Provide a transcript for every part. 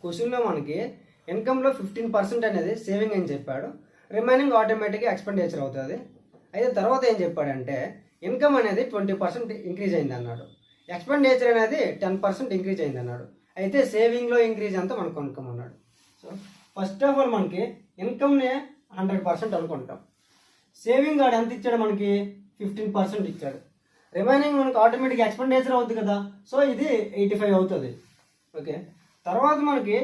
క్వశ్చన్లో మనకి ఇన్కంలో 15% అనేది సేవింగ్ అని చెప్పాడు. రిమైనింగ్ ఆటోమేటిక్గా ఎక్స్పెండిచర్ అవుతుంది. అయితే తర్వాత ఏం చెప్పాడంటే ఇన్కమ్ అనేది 20% ఇంక్రీజ్ అయింది అన్నాడు, ఎక్స్పెండిచర్ అనేది 10% ఇంక్రీజ్ అయింది అన్నాడు. అయితే సేవింగ్లో ఇంక్రీజ్ అంతా మనకు కనుక్కోమన్నాడు. సో ఫస్ట్ ఆఫ్ ఆల్ మనకి ఇన్కమ్ని 100% అనుకుంటాం. సేవింగ్ గాడు ఎంత ఇచ్చాడు, మనకి 15% ఇచ్చాడు. రిమైనింగ్ మనకి ఆటోమేటిక్ ఎక్స్పెండిచర్ అవుతుంది కదా, సో ఇది 85 అవుతుంది. ఓకే, తర్వాత మనకి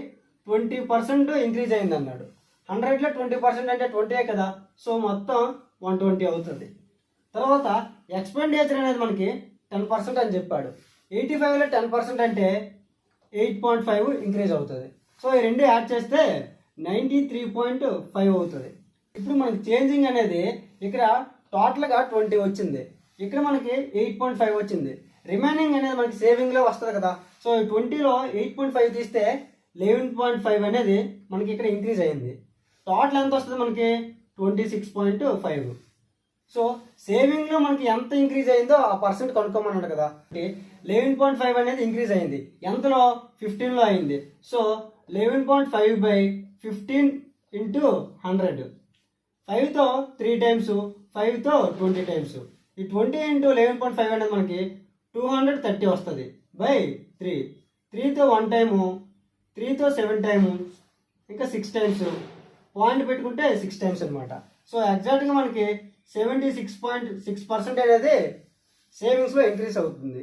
20% ఇంక్రీజ్ అయింది అన్నాడు. 100లో 20% అంటే 20 కదా, సో మొత్తం 120 అవుతుంది. తర్వాత ఎక్స్పెండిచర్ అనేది మనకి 10% అని చెప్పాడు. 85లో 10% అంటే 8.5 ఇంక్రీజ్ అవుతుంది. సో ఈ రెండు యాడ్ చేస్తే 93.5 అవుతుంది. ఇప్పుడు మనకి చేంజింగ్ అనేది ఇక్కడ టోటల్గా 20 వచ్చింది, ఇక్కడ మనకి 8.5 వచ్చింది. రిమైనింగ్ అనేది మనకి సేవింగ్లో వస్తుంది కదా, సో 20లో 8.5 తీస్తే 11.5 అనేది మనకి ఇక్కడ ఇంక్రీజ్ అయింది. టోటల్ ఎంత వస్తుంది మనకి 26.5. సో సేవింగ్లో మనకి ఎంత ఇంక్రీజ్ అయిందో ఆ పర్సెంట్ కనుక్కోమన్నాడు కదా. 11.5 అనేది ఇంక్రీజ్ అయింది, ఎంతలో 15లో అయింది. సో 11.5/15 × 100, 5తో 3 టైమ్స్, 5తో 20 టైమ్స్. ఈ 20 × 11.5 అనేది మనకి 230 వస్తుంది బై 3. 3తో 1 టైము, 3తో 7 టైము, ఇంకా 6 టైమ్స్. పాయింట్ పెట్టుకుంటే 6 టైమ్స్ అనమాట. సో ఎగ్జాక్ట్గా మనకి 76.6% అనేది సేవింగ్స్లో ఇంక్రీజ్ అవుతుంది.